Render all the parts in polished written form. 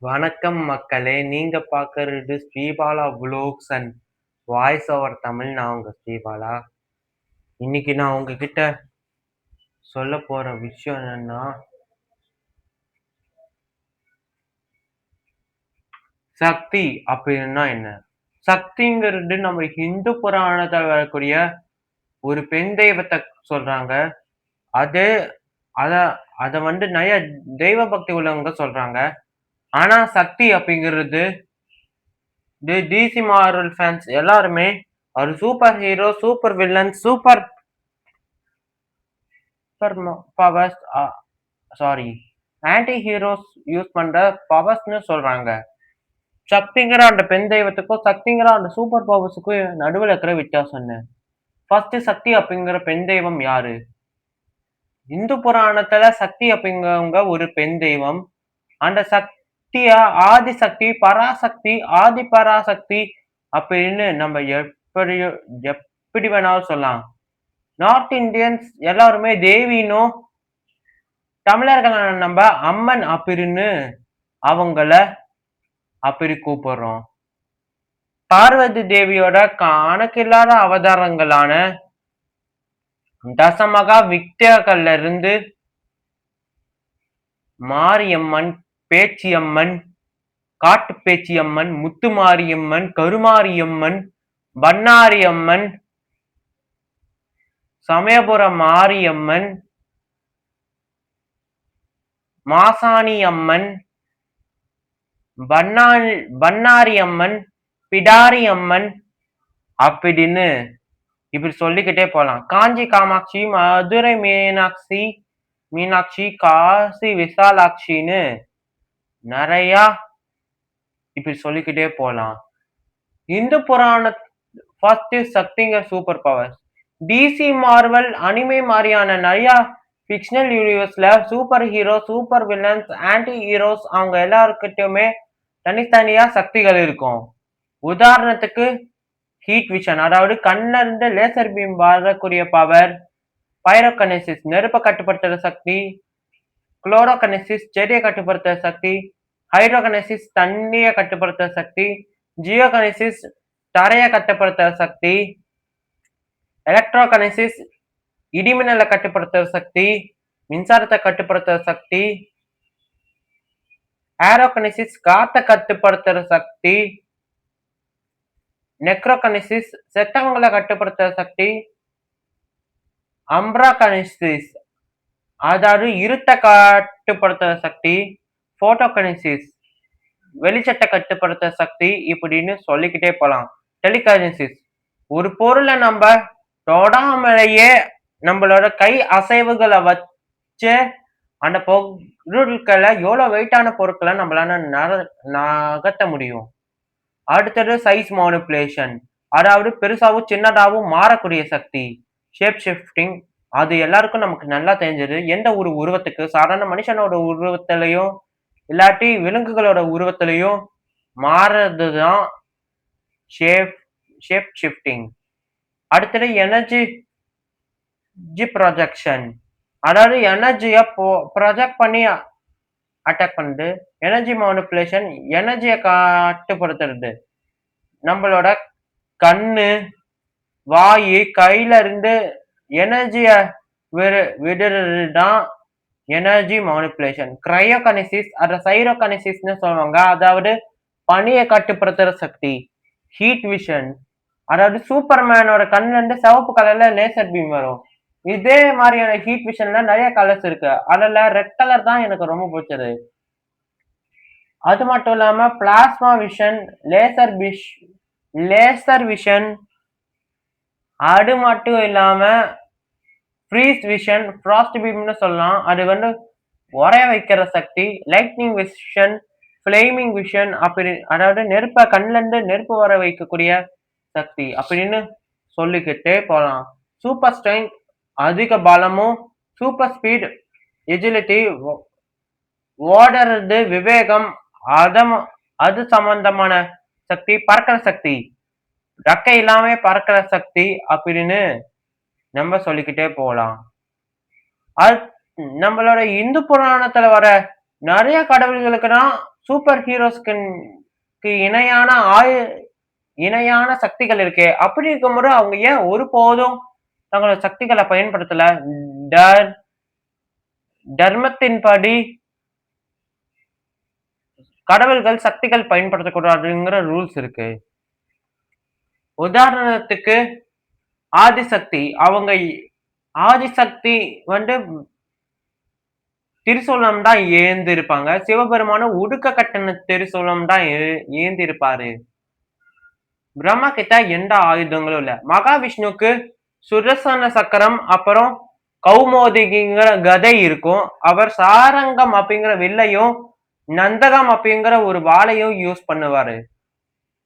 வணக்கம் மக்களே! நீங்க பார்க்கறது Sribala vlogs and voice over Tamil. நான் உங்க ஸ்ரீபாலா. இன்னைக்கு நான் உங்ககிட்ட சொல்லப் போற விஷயம் என்னன்னா, சக்தி அப்படின்னா என்ன? சக்திங்கிறது நம்ம ஹிந்து புராணத்துல வரக்கூடிய ஒரு பெண் தெய்வத்த சொல்றாங்க. அது அத அத நெறைய தெய்வ பக்தி உள்ளவங்க சொல்றாங்க. ஆனா சக்தி அப்படிங்கிறது டிசி மார்வல் ஃபேன்ஸ் எல்லாருமே ஒரு super hero, super villain, super powers sorry anti heroes use பண்ற பவர்ஸ்ன்னு சொல்றாங்க. சக்திங்கிற அந்த பெண் தெய்வத்துக்கும், சக்திங்கிற அந்த சூப்பர் பவர்ஸுக்கும் நடுவுல இருக்கிற வித்தியாசம் என்ன? ஃபர்ஸ்ட் சக்தி அப்படிங்கிற பெண் தெய்வம் யாரு? இந்து புராணத்துல சக்தி அப்படிங்கிறவங்க ஒரு பெண் தெய்வம். அந்த சக்திய ஆதிசக்தி, பராசக்தி, ஆதி பராசக்தி அப்படின்னு நம்ம எப்படி வேணாலும் சொல்லலாம். நார்த் இந்தியன்ஸ் எல்லாருமே தேவின்னும், தமிழர்களான நம்ம அம்மன் அப்படின்னு அவங்கள அப்படி கூப்பிடுறோம். பார்வதி தேவியோட கணக்கில்லாத அவதாரங்களான தசமகா வித்யாக்கள்ல இருந்து மாரியம்மன், பேச்சியம்மன், காட்டு பேச்சியம்மன், முத்துமாரியம்மன், கருமாரியம்மன், பண்ணாரியம்மன், சமயபுரம் மாரியம்மன், மாசாணியம்மன், பண்ணாரியம்மன், பிடாரியம்மன் அப்படின்னு இப்படி சொல்லிக்கிட்டே போலாம். காஞ்சி காமாட்சி, மதுரை மீனாட்சி, காசி விசாலாட்சின்னு நிறைய இப்படி சொல்லிக்கிட்டே போலாம். இந்து புராண ஃபர்ஸ்ட் சக்திங்க super powers. DC Marvel anime மாதிரியான நிறைய ஃபிக்ஷனல் யூனிவர்ஸ்ல super hero, super villains, anti heroes அவங்க எல்லாருக்கிட்டயுமே தனித்தனியா சக்திகள் இருக்கும். உதாரணத்துக்கு ஹீட் விஷன், அதாவது கண்ணுல இருந்து லேசர் பீம் வரக்கூடிய பவர். பைரோகனசிஸ் நெருப்பை கட்டுப்படுத்துற சக்தி. குளோரோகனசிஸ் செடியை கட்டுப்படுத்துற சக்தி. ஹைட்ரோகனசிஸ் தண்ணியை கட்டுப்படுத்துற சக்தி. ஜியோகனசிஸ் தரையை கட்டுப்படுத்துற சக்தி. எலக்ட்ரோகனசிஸ் இடிமின்னலை கட்டுப்படுத்துற சக்தி, மின்சாரத்தை கட்டுப்படுத்துற சக்தி. ஏரோகனசிஸ் காத்தை கட்டுப்படுத்துற சக்தி. நெக்ரோகனசிஸ் செத்தவங்களை கட்டுப்படுத்துற சக்தி. அம்ப்ராகனசிஸ் அதாவது இருட்டை கட்டுப்படுத்துற சக்தி. போட்டோகனசிஸ் வெளிச்சத்தை கட்டுப்படுத்துற சக்தி இப்படின்னு சொல்லிக்கிட்டே போலாம். டெலிகைனசிஸ் ஒரு பொருளை நம்ம தொடாமலேயே நம்மளோட கை அசைவுகளை வச்சு அந்த பொருட்களை எவ்வளவு வெயிட்டான பொருட்களை நம்மளால நகர்த்த முடியும். அடுத்தது சைஸ் மானிபுலேஷன், அதாவது பெருசாவும் சின்னதாவும் மாறக்கூடிய சக்தி. ஷேப் ஷிஃப்டிங் அது எல்லாருக்கும் நமக்கு நல்லா தெரிஞ்சது. எந்த ஒரு உருவத்துக்கு சாதாரண மனுஷனோட உருவத்திலையும் இல்லாட்டி விலங்குகளோட உருவத்திலையும் மாறுறதுதான் ஷேப் ஷிஃப்டிங். அடுத்தது எனர்ஜி ப்ரொஜெக்ஷன், அதாவது எனர்ஜியை ப்ரொஜெக்ட் பண்ணி அட்டாக் பண்ணுது. எனர்ஜி மானிபுலேஷன் எனர்ஜியை கட்டுப்படுத்துறது. நம்மளோட கண்ணு, வாயு, கையில இருந்து எனர்ஜிய விடுறது தான் எனர்ஜி மானிபுலேஷன். கிரையோகனசிஸ் அதை சைரோகனசிஸ்னு சொல்லுவாங்க, அதாவது பனியை கட்டுப்படுத்துற சக்தி. ஹீட் விஷன், அதாவது சூப்பர்மேனோட கண்ணுல இருந்து சிவப்பு கலர்ல லேசர் பீம் வரும். இதே மாதிரியான ஹீட் விஷன்ல நிறைய கலர்ஸ் இருக்கு. அதுல ரெட் கலர் தான் எனக்கு ரொம்ப பிடிச்சது. அது மட்டும் இல்லாம பிளாஸ்மா விஷன், லேசர் விஷன், அது மட்டும் இல்லாம ஃப்ரீஸ் விஷன், ஃப்ராஸ்ட் பீம்னு சொல்லலாம். அது உரைய வைக்கிற சக்தி. லைட்னிங் விஷன், ஃபிளேமிங் விஷன், அப்படி அதாவது நெருப்பை கண்ணுல இருந்து நெருப்பு வர வைக்கக்கூடிய சக்தி அப்படின்னு சொல்லிக்கிட்டே போலாம். சூப்பர் ஸ்ட்ரென்த் அதிக பலமும், சூப்பர் ஸ்பீட், எஜிலிட்டி, ஓடுறது, விவேகம், அது சம்பந்தமான சக்தி. பறக்கிற சக்தி, ரெக்கை இல்லாம பறக்கிற சக்தி அப்படின்னு நம்ம சொல்லிக்கிட்டே போலாம். அது நம்மளோட இந்து புராணத்துல வர நிறைய கடவுள்களுக்கு தான் சூப்பர் ஹீரோஸ்க்கு இணையான இணையான சக்திகள் இருக்கே. அப்படி இருக்கும்போது அவங்க ஏன் ஒருபோதும் தங்களோட சக்திகள பயன்படுத்தல? தர் தர்மத்தின்படி கடவுள்கள் சக்திகள் பயன்படுத்தக்கூடாதுங்கிற ரூல்ஸ் இருக்கு. உதாரணத்துக்கு ஆதிசக்தி. ஆதிசக்தி வந்து திரிசூலம் தான் ஏந்திருப்பாங்க. சிவபெருமானும் உடுக்க கட்டின திரிசூலம் தான் ஏந்திருப்பாரு. பிரம்மா கிட்ட எந்த ஆயுதங்களும் இல்ல. மகாவிஷ்ணுவுக்கு சுதர்சன சக்கரம் அப்புறம் கௌமோதிகிங்கிற கதை இருக்கும். அவர் சாரங்கம் அப்படிங்கிற வில்லையும் நந்தகம் அப்படிங்கிற ஒரு வாளையும் யூஸ் பண்ணுவாரு.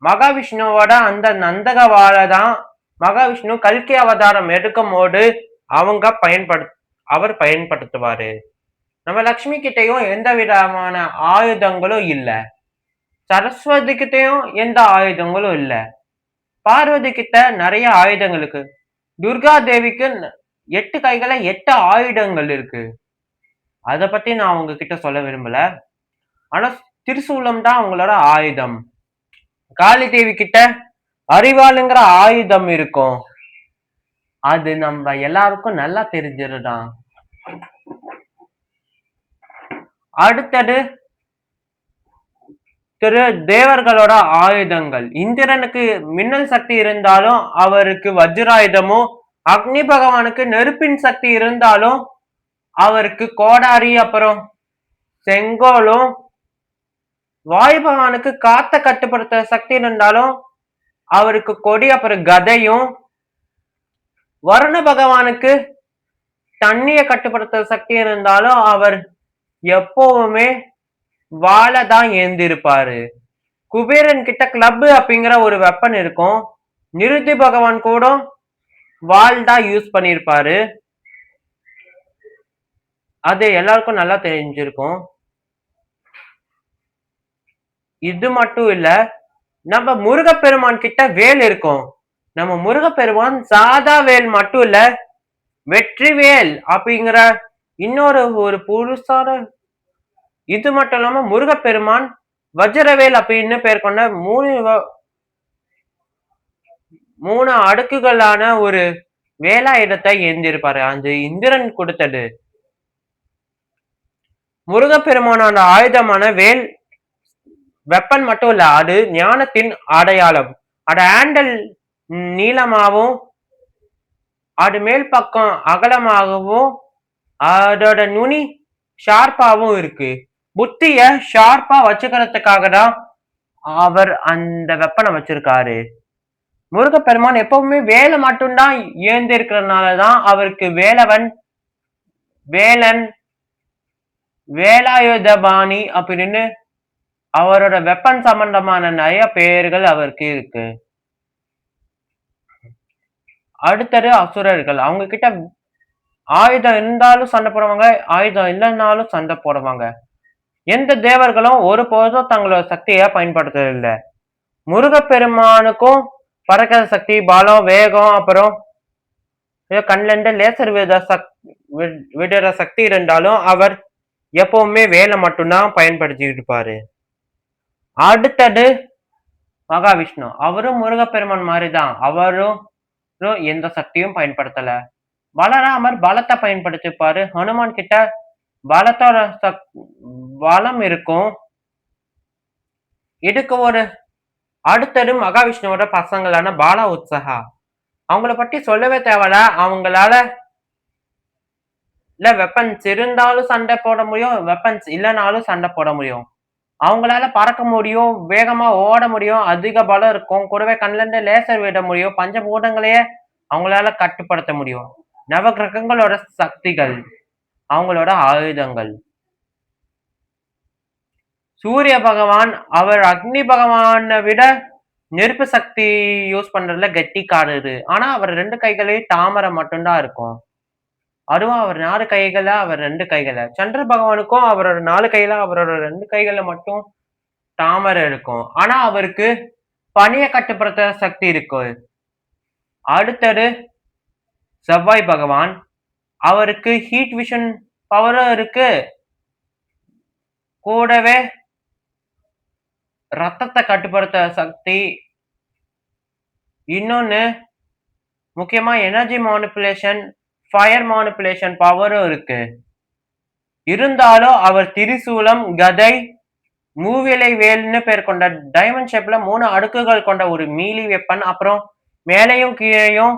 மகாவிஷ்ணுவோட அந்த நந்தக வாழை தான் மகாவிஷ்ணு கல்கி அவதாரம் எடுக்கும் போது அவர் பயன்படுத்துவாரு. நம்ம லக்ஷ்மி கிட்டையும் எந்த விதமான ஆயுதங்களும் இல்ல. சரஸ்வதி கிட்டையும் எந்த ஆயுதங்களும் இல்ல. பார்வதி கிட்ட நிறைய ஆயுதங்கள் இருக்கு. துர்கா தேவிக்கு 8 கைகள 8 ஆயுதங்கள் இருக்கு. அத பத்தி நான் உங்ககிட்ட சொல்ல விரும்பல. ஆனா திரிசூலம் தான் அவங்களோட ஆயுதம். காளி தேவி கிட்ட அறிவாளுங்கிற ஆயுதம் இருக்கும். அது நம்ம எல்லாருக்கும் நல்லா தெரிஞ்சதுதான். அடுத்தது தேவர்களோட ஆயுதங்கள். இந்திரனுக்கு மின்னல் சக்தி இருந்தாலும் அவருக்கு வஜ்ராயுதமும், அக்னி பகவானுக்கு நெருப்பின் சக்தி இருந்தாலும் அவருக்கு கோடாரி அப்புறம் செங்கோலும், வாயு பகவானுக்கு காத்த கட்டுப்படுத்த சக்தி இருந்தாலும் அவருக்கு கொடி அப்புறம் கதையும், வருண பகவானுக்கு தண்ணிய கட்டுப்படுத்த சக்தி இருந்தாலும் அவர் எப்பவுமே வாழை தான் ஏந்திருப்பாரு. குபேரன் கிட்ட கிளப் அப்படிங்கிற ஒரு வெப்பன் இருக்கும். நிருதி பகவான் கூட வால் தான் யூஸ் பண்ணிருப்பாரு. அது எல்லாருக்கும் நல்லா தெரிஞ்சிருக்கும். இது மட்டும் இல்ல, நம்ம முருகப்பெருமான் கிட்ட வேல் இருக்கும். நம்ம முருகப்பெருமான் சாதா வேல் மட்டும் இல்ல, வெற்றிவேல் அப்படிங்கிற இன்னொரு ஒரு புதுசான இது மட்டும் இல்லாம முருகப்பெருமான் வஜ்ரவேல் அப்படின்னு பேர் கொண்ட 3 அடுக்குகளான ஒரு வேலாயுதத்தை ஏந்திருப்பாரு. அது இந்திரன் கொடுத்தது. முருகப்பெருமானோட ஆயுதமான வேல் வெப்பன் மட்டும் இல்ல, அது ஞானத்தின் அடையாளம். அது ஹேண்டல் நீளமாகவும் அது மேல் பக்கம் அகலமாகவும் அதோட நுனி ஷார்ப்பாவும் இருக்கு. புத்திய ஷார்ப்பா வச்சுக்கிறதுக்காக தான் அவர் அந்த வெப்பனை வச்சிருக்காரு. முருகப்பெருமான் எப்பவுமே வேலை மட்டும்தான் ஏந்திருக்கிறதுனாலதான் அவருக்கு வேலன், வேலாயுதபாணி அப்படின்னு அவரோட வெப்பன் சம்பந்தமான நிறைய பெயர்கள் அவருக்கு இருக்கு. அடுத்தது அசுரர்கள். அவங்க கிட்ட ஆயுதம் இருந்தாலும் சண்டை போடுவாங்க, ஆயுதம் இல்லைன்னாலும் சண்டை போடுவாங்க. எந்த தேவர்களும் ஒருபோதும் தங்களோட சக்தியை பயன்படுத்துறதில்லை. முருகப்பெருமானுக்கும் பறக்கிற சக்தி, பலம், வேகம் அப்புறம் கண்ல இருந்து லேசர் விடுற சக்தி இருந்தாலும் அவர் எப்பவுமே வேலை மட்டும்தான் பயன்படுத்திட்டு இருப்பாரு. அடுத்தது மகாவிஷ்ணு. அவரும் முருகப்பெருமான் மாதிரிதான். அவரும் எந்த சக்தியும் பயன்படுத்தல. பலராமர் பலத்தை பயன்படுத்திப்பாரு. ஹனுமான் கிட்ட பலத்தோட பலம் இருக்கும். இதுக்கு ஒரு அடுத்தது மகாவிஷ்ணுவோட பசங்களான பாலா உத்சகா. அவங்கள பத்தி சொல்லவே தேவையில்ல. அவங்களால வெப்பன்ஸ் இருந்தாலும் சண்டை போட முடியும், வெப்பன்ஸ் இல்லைனாலும் சண்டை போட முடியும். அவங்களால பறக்க முடியும், வேகமா ஓட முடியும், அதிக பலம் இருக்கும், கூடவே கண்ல இருந்து லேசர் விட முடியும், பஞ்சபூதங்களையே அவங்களால கட்டுப்படுத்த முடியும். நவகிரகங்களோட சக்திகள், அவங்களோட ஆயுதங்கள். சூரிய பகவான் அவர் அக்னி பகவானை விட நெருப்பு சக்தி யூஸ் பண்றதுல கெட்டிக்காரரு. ஆனா அவர் 2 கைகளையும் தாமரை மட்டும்தான் இருக்கும். அதுவும் அவர் 4 கைகள, அவர் 2 கைகள. சந்திர பகவானுக்கும் அவரோட 4 கையில அவரோட 2 கைகள்ல மட்டும் தாமரை இருக்கும். ஆனா அவருக்கு பனியை கட்டுப்படுத்த சக்தி இருக்கு. அடுத்தது செவ்வாய் பகவான். அவருக்கு ஹீட் விஷன் பவரும் இருக்கு. கூடவே ரத்தத்தை கட்டுப்படுத்த சக்தி. இன்னொன்னு முக்கியமா எனர்ஜி மானிபுலேஷன், ஃபயர் மானிபுலேஷன் பவரும் இருக்கு. இருந்தாலும் அவர் திரிசூலம், கதை, மூவிலை வேல்னு பேர் கொண்ட டைமண்ட் ஷேப்ல 3 அடுக்குகள் கொண்ட ஒரு மீலி வெப்பன். அப்புறம் மேலையும் கீழையும்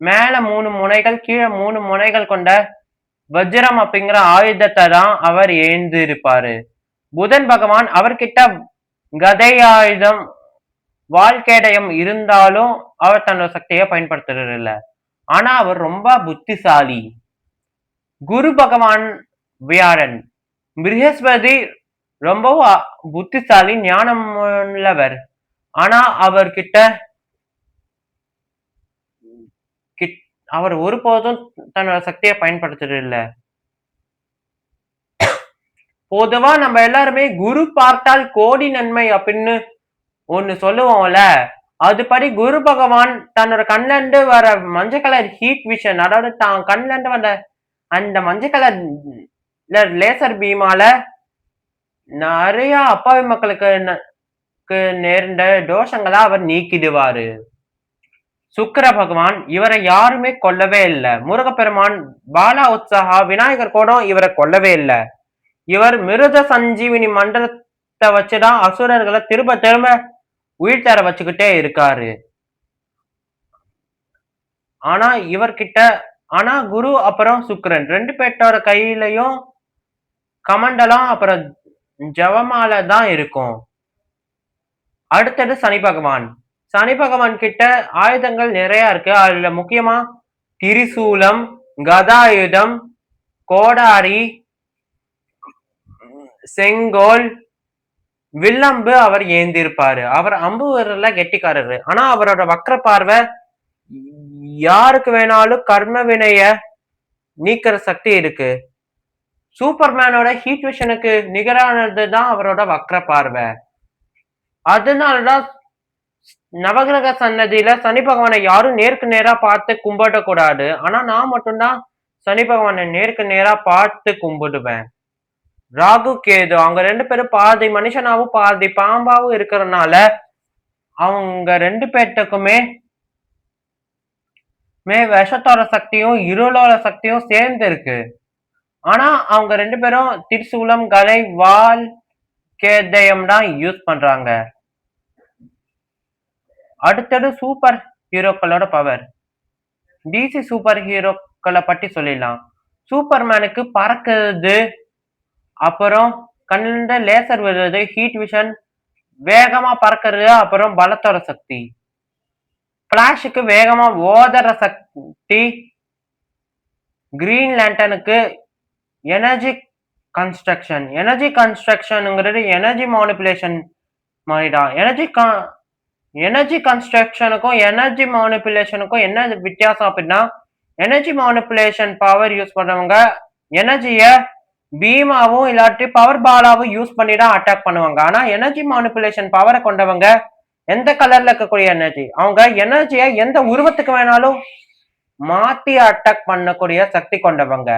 மேல 3 முனைகள் கீழே 3 முனைகள் கொண்ட வஜ்ரம் அப்படிங்கிற ஆயுதத்தை தான் அவர் ஏந்திருப்பாரு. புதன் பகவான் அவர்கிட்ட கதை ஆயுதம் வாழ்க்கையம் இருந்தாலும் அவர் தன்னோட சக்தியை பயன்படுத்துறது இல்ல. ஆனா அவர் ரொம்ப புத்திசாலி. குரு பகவான் வியாழன், பிருகஸ்பதி ரொம்பவும் புத்திசாலி, ஞானம் உள்ளவர். ஆனா அவர்கிட்ட அவர் ஒருபோதும் தன்னோட சக்தியை பயன்படுத்துறது இல்ல. பொதுவா நம்ம எல்லாருமே குரு பார்த்தால் கோடி நன்மை அப்படின்னு ஒண்ணு சொல்லுவோம்ல. அதுபடி குரு பகவான் தன்னோட கண்ல இருந்து வர மஞ்சள் கலர் ஹீட் விஷன், அதாவது தான் கண்ல இருந்து வந்த அந்த மஞ்சள் கலர் லேசர் பீமால நிறைய அப்பாவி மக்களுக்கு நேர்ந்த தோஷங்களை அவர் நீக்கிடுவாரு. சுக்கிர பகவான் இவரை யாருமே கொல்லவே இல்லை. முருகப்பெருமான், பாலா உற்சாகா, விநாயகர் கூட இவரை கொல்லவே இல்லை. இவர் மிருத சஞ்சீவினி மண்டலத்தை வச்சுதான் அசுரர்களை திரும்ப திரும்ப உயிர் தர வச்சுக்கிட்டே இருக்காரு. ஆனா இவர்கிட்ட குரு அப்புறம் சுக்கிரன் 2 பேர்த்தோட கையிலையும் கமண்டலம் அப்புறம் ஜவமாலை தான் இருக்கும். அடுத்தது சனி பகவான். சனி பகவான் கிட்ட ஆயுதங்கள் நிறைய இருக்கு. அதுல முக்கியமா திரிசூலம், கதாயுதம், கோடாரி, செங்கோல், வில்லம்பு அவர் ஏந்திருப்பாரு. அவர் அம்பு விரல்ல கெட்டிக்காரரு. ஆனா அவரோட வக்ர பார்வை யாருக்கு வேணாலும் கர்ம வினைய நீக்கிற சக்தி இருக்கு. சூப்பர்மேனோட ஹீட் விஷனுக்கு நிகரானதுதான் அவரோட வக்ர பார்வை. அதனாலதான் நவகிரக சன்னதியில சனி பகவானை யாரும் நேருக்கு நேரா பார்த்து கும்பிட கூடாது. ஆனா நான் மட்டும்தான் சனி பகவானை நேருக்கு நேரா பார்த்து கும்பிடுவேன். ராகு கேது அவங்க 2 பேரும் பாதி மனுஷனாவும் பாதி பாம்பாவும் இருக்கிறதுனால அவங்க 2 பேர்த்துக்குமே விஷத்தோட சக்தியும் இருளோட சக்தியும் சேர்ந்து இருக்கு. ஆனா அவங்க 2 பேரும் திரிசூலம், கலை, வால், கேதயம் தான் யூஸ் பண்றாங்க. அடுத்தது சூப்பர் ஹீரோக்களோட பவர். டிசி சூப்பர் ஹீரோக்களை பத்தி சொல்லிடலாம். சூப்பர்மேனுக்கு பறக்கிறது, அப்புறம் கண்ணிலிருந்து லேசர் விடுறது, ஹீட் விஷன், வேகமா பறக்கிறது, அப்புறம் பலத்தோட சக்தி. பிளாஷுக்கு வேகமா ஓதற சக்தி. கிரீன் லேண்டனுக்கு எனர்ஜி கன்ஸ்ட்ரக்ஷன். எனர்ஜி கன்ஸ்ட்ரக்ஷனுங்கிறது எனர்ஜி மானிபுலேஷன் மாதிரிதான். எனர்ஜி கன்ஸ்ட்ரக்ஷனுக்கும் எனர்ஜி மானிபுலேஷனுக்கும் என்ன வித்தியாசம் அப்படின்னா, எனர்ஜி மானிபுலேஷன் பவர் யூஸ் பண்றவங்க எனர்ஜிய பீமாவும் இல்லாட்டி பவர் பாலாவும் யூஸ் பண்ணி தான் அட்டாக் பண்ணுவாங்க. ஆனா எனர்ஜி மானிபுலேஷன் பவரை கொண்டவங்க எந்த கலர்ல இருக்கக்கூடிய எனர்ஜி, அவங்க எனர்ஜியை எந்த உருவத்துக்கு வேணாலும் மாத்தி அட்டாக் பண்ணக்கூடிய சக்தி கொண்டவங்க.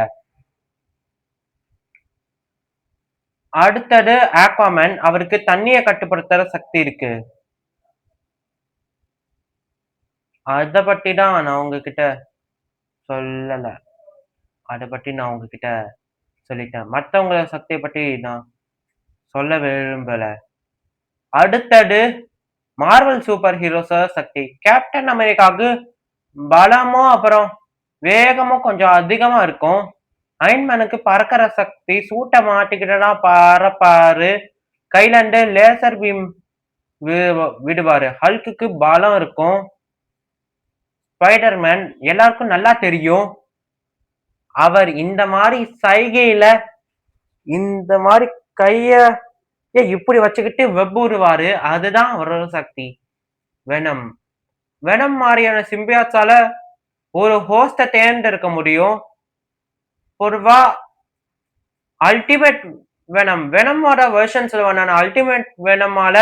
அடுத்தது ஆக்வாமேன். அவருக்கு தண்ணியை கட்டுப்படுத்துற சக்தி இருக்கு. அத பத்தி தான் நான் உங்ககிட்ட சொல்லல. அதை பத்தி நான் உங்ககிட்ட சொல்லிட்டேன். மற்றவங்கள சக்தியை பற்றி நான் சொல்ல விரும்பல. அடுத்தது மார்வல் சூப்பர் ஹீரோஸோட சக்தி. கேப்டன் அமெரிக்காவுக்கு பலமும் அப்புறம் வேகமும் கொஞ்சம் அதிகமா இருக்கும். அயன்மேனுக்கு பறக்கிற சக்தி, சூட்டை மாட்டிக்கிட்டா பறப்பாரு, கையில இருந்து லேசர் பீம் விடுவாரு. ஹல்குக்கு பலம் இருக்கும். ஸ்பைடர்மேன் எல்லாருக்கும் நல்லா தெரியும். அவர் இந்த மாதிரி சைகையில இந்த மாதிரி கைய இப்படி வச்சுக்கிட்டு வெப் உருவாரு. அதுதான் அவரோட சக்தி. வெனம் மாதிரியான சிம்பியாட்சால ஒரு ஹோஸ்ட தேர்ந்தெடுக்க முடியும். பொதுவா அல்டிமேட் வெனமோட வெர்ஷன்ஸ்ல வேணான அல்டிமேட் வெனமால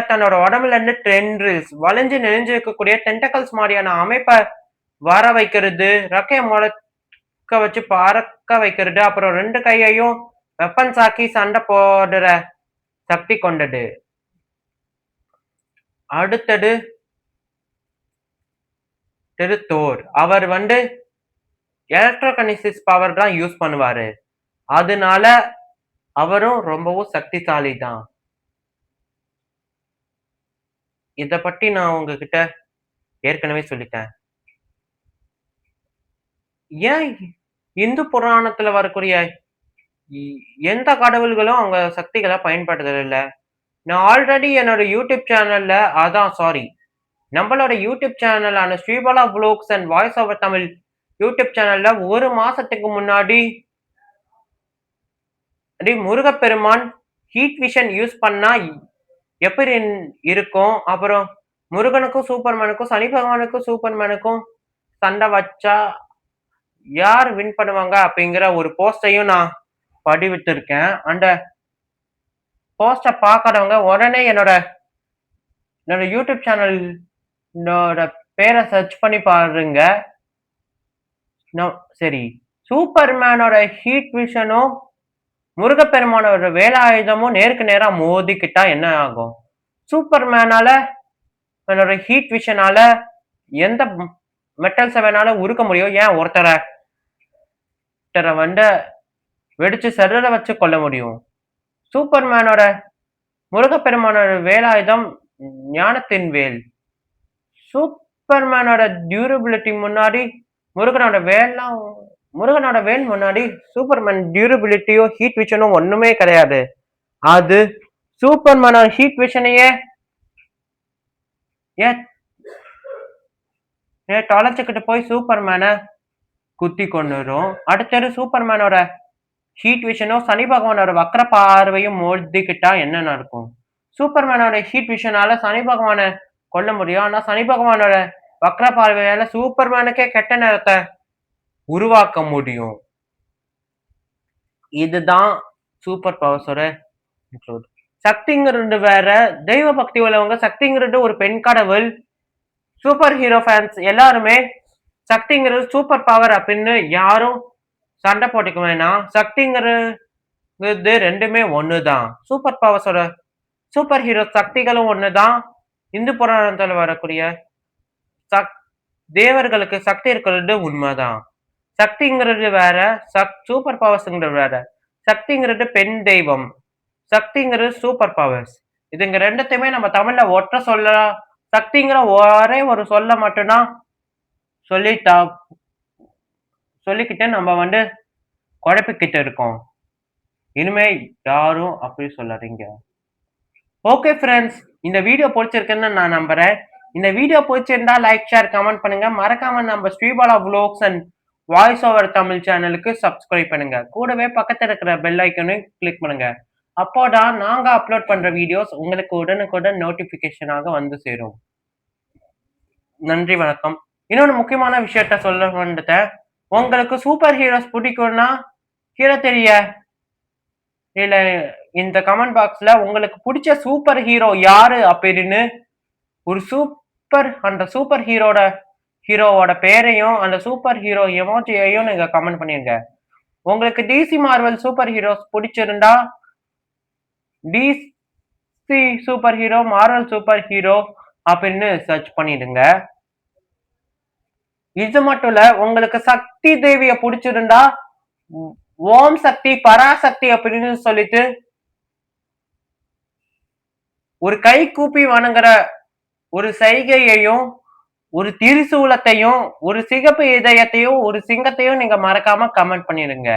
தன்னோட உடம்புல இருந்து டென்ட்ரில்ஸ் வளைஞ்சு நெளிஞ்சு இருக்கக்கூடிய டென்டக்கல்ஸ் மாதிரியான அமைப்பை வர வைக்கிறது, ரெக்கைய முளைக்க வச்சு பறக்க வைக்கிறது, அப்புறம் 2 கையையும் வெப்பன்ஸ் ஆக்கி சண்டை போடுற சக்தி கொண்டது. அடுத்தது தோர். அவர் எலக்ட்ரோகினசிஸ் பவர் தான் யூஸ் பண்ணுவாரு. அதனால அவரும் ரொம்பவும் சக்திசாலி தான். இத பத்தி நான் உங்ககிட்ட ஏற்கனவே சொல்லிட்டேன். ஏன் இந்து புராணத்துல வரக்கூடிய எந்த கடவுள்களும் அவங்க சக்திகள பயன்படுத்துறதில்ல? நான் ஆல்ரெடி என்னோட யூடியூப் சேனல்ல நம்மளோட யூடியூப் சேனலான Sribala vlogs and voice over Tamil YouTube சேனல்ல 1 மாசத்துக்கு முன்னாடி முருகப்பெருமான் ஹீட் விஷன் யூஸ் பண்ணா எப்படி இருக்கும்? அப்புறம் முருகனுக்கும் சூப்பர்மேனுக்கும் சனி பகவானுக்கும் சூப்பர்மேனுக்கும் சண்டை வச்சா யார் வின் பண்ணுவாங்க? அப்படிங்கிற ஒரு போஸ்டையும் நான் பதிவிட்டிருக்கேன். அந்த போஸ்ட பாக்காதவங்க உடனே என்னோட யூடியூப் சேனலோட பேரை சர்ச் பண்ணி பாருங்க. சரி, சூப்பர்மேனோட ஹீட் விஷனும் முருகப்பெருமானோட வேலாயுதமும் நேருக்கு நேரா மோதிக்கிட்டா என்ன ஆகும்? சூப்பர்மேனால என்னோட ஹீட் விஷனால எந்த மெட்டல்ஸ வேணாலும் உருக்க முடியும். ஏன் ஒருத்தரை வெடிச்சு செதற வச்சு கொள்ள முடியும். சூப்பர்மேனோட முருகப்பெருமானோட வேலாயுதம் ஞானத்தின் வேல். சூப்பர்மேனோட டியூரபிலிட்டி முன்னாடி முருகனோட வேல் முன்னாடி சூப்பர்மேன் டியூரபிலிட்டியோ ஹீட் விஷனும் ஒண்ணுமே கிடையாது. அது சூப்பர்மேனோட ஹீட் விஷனையே தொலைச்சுக்கிட்டு போய் சூப்பர்மேனை குத்தி கொண்டுரும். அடுத்தது சூப்பர்மேனோட ஹீட் விஷனும் சனி பகவானோட வக்ர பார்வையும் மோதிக்கிட்டா என்ன நடக்கும்? சூப்பர்மேனோட ஹீட் விஷனால சனி பகவானை கொல்ல முடியும். ஆனா சனி பகவானோட வக்ர பார்வையால சூப்பர்மேனுக்கே கெட்ட நேரத்தை உருவாக்க முடியும். இதுதான் சூப்பர் பவர்ஸோட சக்திங்கிறது வேற. தெய்வ பக்தி உள்ளவங்க சக்திங்கிறது ஒரு பெண் கடவுள். சூப்பர் ஹீரோ ஃபேன்ஸ் எல்லாருமே சக்திங்கிறது சூப்பர் பவர் அப்படின்னு யாரும் சண்டை போட்டுக்க வேணாம். சக்திங்கிறது ரெண்டுமே ஒண்ணுதான். சூப்பர் பவர்ஸோட சூப்பர் ஹீரோ சக்திகளும் ஒண்ணுதான். இந்து புராணத்துல வரக்கூடிய தேவர்களுக்கு சக்தி இருக்கிறது உண்மைதான். சக்திங்கிறது வேற, சூப்பர் பவர்ஸ்ங்கிறது வேற. சக்திங்கிறது பெண் தெய்வம், சக்திங்கிறது சூப்பர் பவர்ஸ். இதுங்க ரெண்டுத்தையுமே நம்ம தமிழ்ல ஒற்ற சொல்லலாம். சக்திங்கிற ஒரே ஒரு சொல்ல மட்டும்தான் சொல்லிக்கிட்டு நம்ம குழப்பிக்கிட்டு இருக்கோம். இனிமே யாரும் அப்படி சொல்லாதீங்க. ஓகே ஃப்ரெண்ட்ஸ், இந்த வீடியோ பிடிச்சிருக்குன்னு நான் நம்புறேன். இந்த வீடியோ பிடிச்சிருந்தா லைக், ஷேர், கமெண்ட் பண்ணுங்க. மறக்காம நம்ம Sribala vlogs and voice over Tamil சேனலுக்கு சப்ஸ்கிரைப் பண்ணுங்க. கூடவே பக்கத்துல இருக்கிற பெல் ஐக்கனையும் கிளிக் பண்ணுங்க. அப்போதான் நாங்க அப்லோட் பண்ற வீடியோஸ் உங்களுக்கு உடனுக்குடன் நோட்டிபிகேஷனாக வந்து சேரும். நன்றி, வணக்கம். இன்னொரு முக்கியமான விஷயத்த சொல்ல வந்துட்டேன். உங்களுக்கு சூப்பர் ஹீரோஸ் பிடிக்கும்னா கீழே தெரிய இல்ல இந்த கமெண்ட் பாக்ஸ்ல உங்களுக்கு பிடிச்ச சூப்பர் ஹீரோ யாரு அப்படின்னு அந்த சூப்பர் ஹீரோவோட பேரையும் அந்த சூப்பர் ஹீரோ எமோஜியையும் நீங்க கமெண்ட் பண்ணிருங்க. உங்களுக்கு டிசி மார்வல் சூப்பர் ஹீரோஸ் பிடிச்சிருந்தா DC super hero, Marvel super hero அப்படின்னு சர்ச் பண்ணிடுங்க. இது மட்டும் இல்ல, உங்களுக்கு சக்தி தேவிய பிடிச்சிருந்தா ஓம் சக்தி, பராசக்தி அப்படின்னு சொல்லிட்டு ஒரு கை கூப்பி வணங்குற ஒரு சைகையையும், ஒரு திரிசூலத்தையும், ஒரு சிகப்பு இதயத்தையும், ஒரு சிங்கத்தையும் நீங்க மறக்காம கமெண்ட் பண்ணிடுங்க.